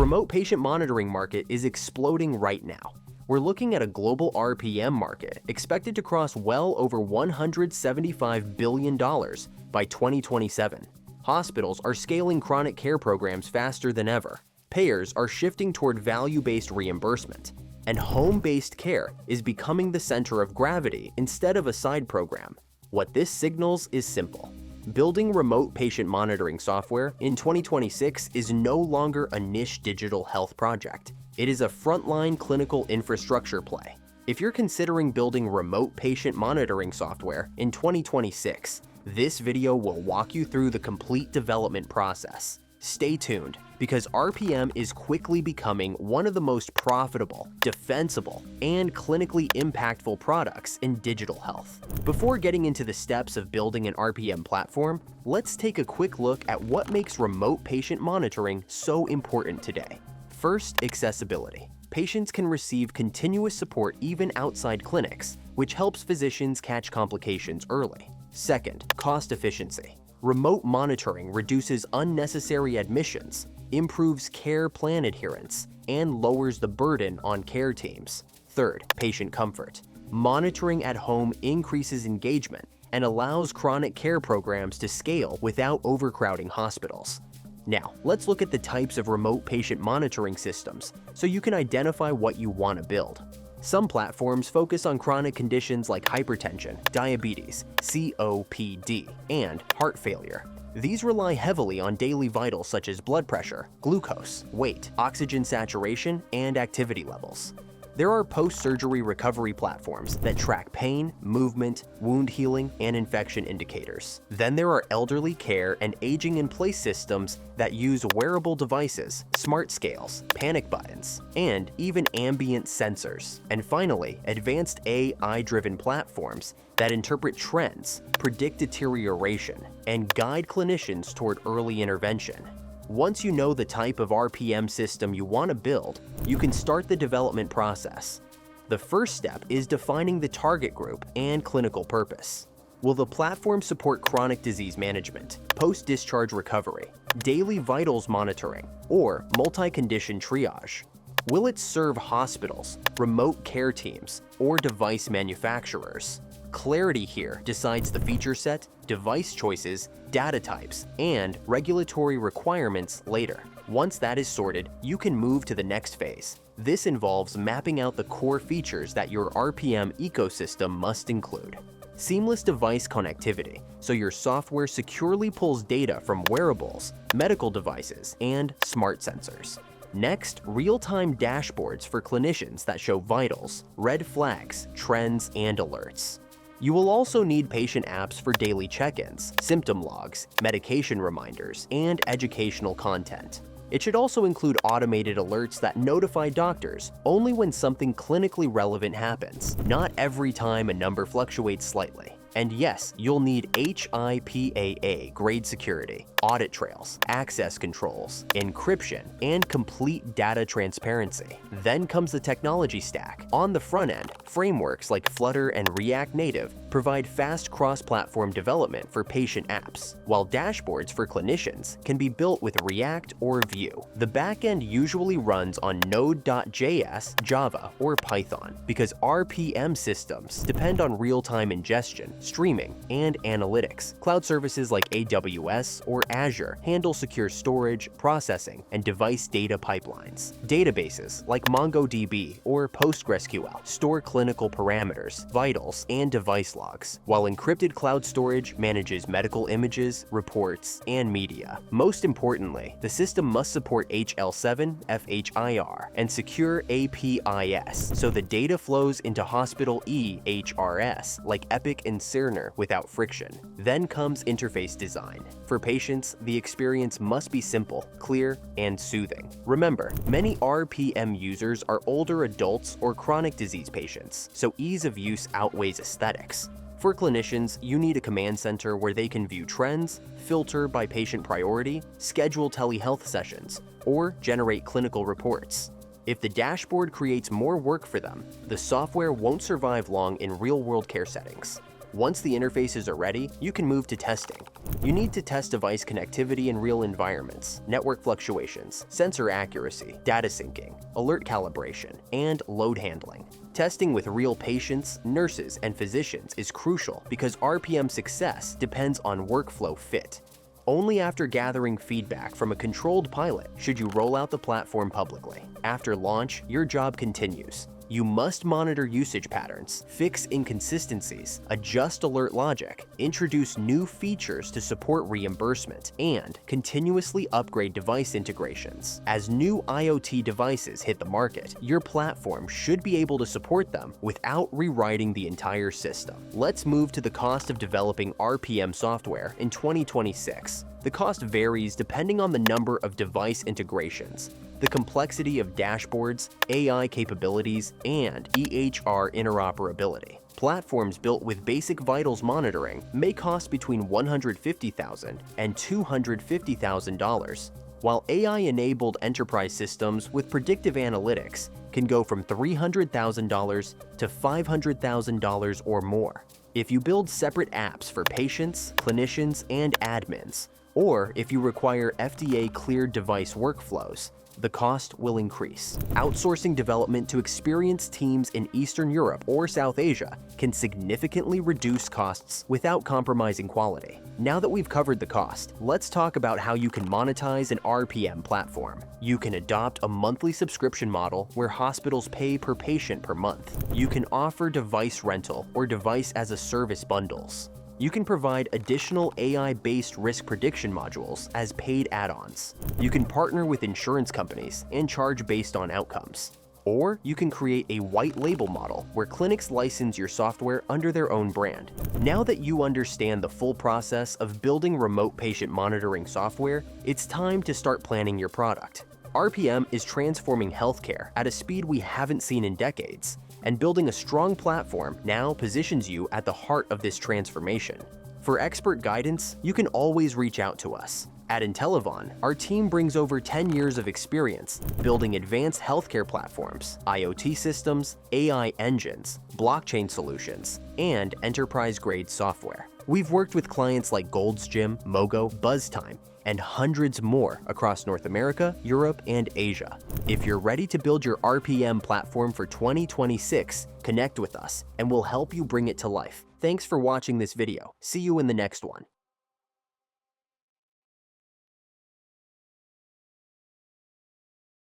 remote patient monitoring market is exploding right now. We're looking at a global RPM market expected to cross well over $175 billion by 2027. Hospitals are scaling chronic care programs faster than ever. Payers are shifting toward value-based reimbursement. And home-based care is becoming the center of gravity instead of a side program. What this signals is simple. Building remote patient monitoring software in 2026 is no longer a niche digital health project. It is a frontline clinical infrastructure play. If you're considering building remote patient monitoring software in 2026, this video will walk you through the complete development process. Stay tuned, because RPM is quickly becoming one of the most profitable, defensible, and clinically impactful products in digital health. Before getting into the steps of building an RPM platform, let's take a quick look at what makes remote patient monitoring so important today. First, accessibility. Patients can receive continuous support even outside clinics, which helps physicians catch complications early. Second, cost efficiency. Remote monitoring reduces unnecessary admissions, improves care plan adherence, and lowers the burden on care teams. Third, patient comfort. Monitoring at home increases engagement and allows chronic care programs to scale without overcrowding hospitals. Now, let's look at the types of remote patient monitoring systems so you can identify what you want to build. Some platforms focus on chronic conditions like hypertension, diabetes, COPD, and heart failure. These rely heavily on daily vitals such as blood pressure, glucose, weight, oxygen saturation, and activity levels. There are post-surgery recovery platforms that track pain, movement, wound healing, and infection indicators. Then there are elderly care and aging-in-place systems that use wearable devices, smart scales, panic buttons, and even ambient sensors. And finally, advanced AI-driven platforms that interpret trends, predict deterioration, and guide clinicians toward early intervention. Once you know the type of RPM system you want to build, you can start the development process. The first step is defining the target group and clinical purpose. Will the platform support chronic disease management, post-discharge recovery, daily vitals monitoring, or multi-condition triage? Will it serve hospitals, remote care teams, or device manufacturers? Clarity here decides the feature set, device choices, data types, and regulatory requirements later. Once that is sorted, you can move to the next phase. This involves mapping out the core features that your RPM ecosystem must include. Seamless device connectivity, so your software securely pulls data from wearables, medical devices, and smart sensors. Next, real-time dashboards for clinicians that show vitals, red flags, trends, and alerts. You will also need patient apps for daily check-ins, symptom logs, medication reminders, and educational content. It should also include automated alerts that notify doctors only when something clinically relevant happens, not every time a number fluctuates slightly. And yes, you'll need HIPAA grade security, audit trails, access controls, encryption, and complete data transparency. Then comes the technology stack. On the front end, frameworks like Flutter and React Native provide fast cross-platform development for patient apps, while dashboards for clinicians can be built with React or Vue. The backend usually runs on Node.js, Java, or Python because RPM systems depend on real-time ingestion, streaming, and analytics. Cloud services like AWS or Azure handle secure storage, processing, and device data pipelines. Databases like MongoDB or PostgreSQL store clinical parameters, vitals, and device logs, while encrypted cloud storage manages medical images, reports, and media. Most importantly, the system must support HL7, FHIR, and secure APIs, so the data flows into hospital EHRs like Epic and Cerner without friction. Then comes interface design. For patients, the experience must be simple, clear, and soothing. Remember, many RPM users are older adults or chronic disease patients, so ease of use outweighs aesthetics. For clinicians, you need a command center where they can view trends, filter by patient priority, schedule telehealth sessions, or generate clinical reports. If the dashboard creates more work for them, the software won't survive long in real-world care settings. Once the interfaces are ready, you can move to testing. You need to test device connectivity in real environments, network fluctuations, sensor accuracy, data syncing, alert calibration, and load handling. Testing with real patients, nurses, and physicians is crucial because RPM success depends on workflow fit. Only after gathering feedback from a controlled pilot should you roll out the platform publicly. After launch, your job continues. You must monitor usage patterns, fix inconsistencies, adjust alert logic, introduce new features to support reimbursement, and continuously upgrade device integrations. As new IoT devices hit the market, your platform should be able to support them without rewriting the entire system. Let's move to the cost of developing RPM software in 2026. The cost varies depending on the number of device integrations, the complexity of dashboards, AI capabilities, and EHR interoperability. Platforms built with basic vitals monitoring may cost between $150,000 and $250,000, while AI-enabled enterprise systems with predictive analytics can go from $300,000 to $500,000 or more. If you build separate apps for patients, clinicians, and admins, or if you require FDA-cleared device workflows, the cost will increase. Outsourcing development to experienced teams in Eastern Europe or South Asia can significantly reduce costs without compromising quality. Now that we've covered the cost, let's talk about how you can monetize an RPM platform. You can adopt a monthly subscription model where hospitals pay per patient per month. You can offer device rental or device as a service bundles. You can provide additional AI-based risk prediction modules as paid add-ons. You can partner with insurance companies and charge based on outcomes. Or you can create a white label model where clinics license your software under their own brand. Now that you understand the full process of building remote patient monitoring software, it's time to start planning your product. RPM is transforming healthcare at a speed we haven't seen in decades, and building a strong platform now positions you at the heart of this transformation. For expert guidance, you can always reach out to us. At Intellivon, our team brings over 10 years of experience building advanced healthcare platforms, IoT systems, AI engines, blockchain solutions, and enterprise-grade software. We've worked with clients like Gold's Gym, Mogo, BuzzTime, and hundreds more across North America, Europe, and Asia. If you're ready to build your RPM platform for 2026, connect with us and we'll help you bring it to life. Thanks for watching this video. See you in the next one.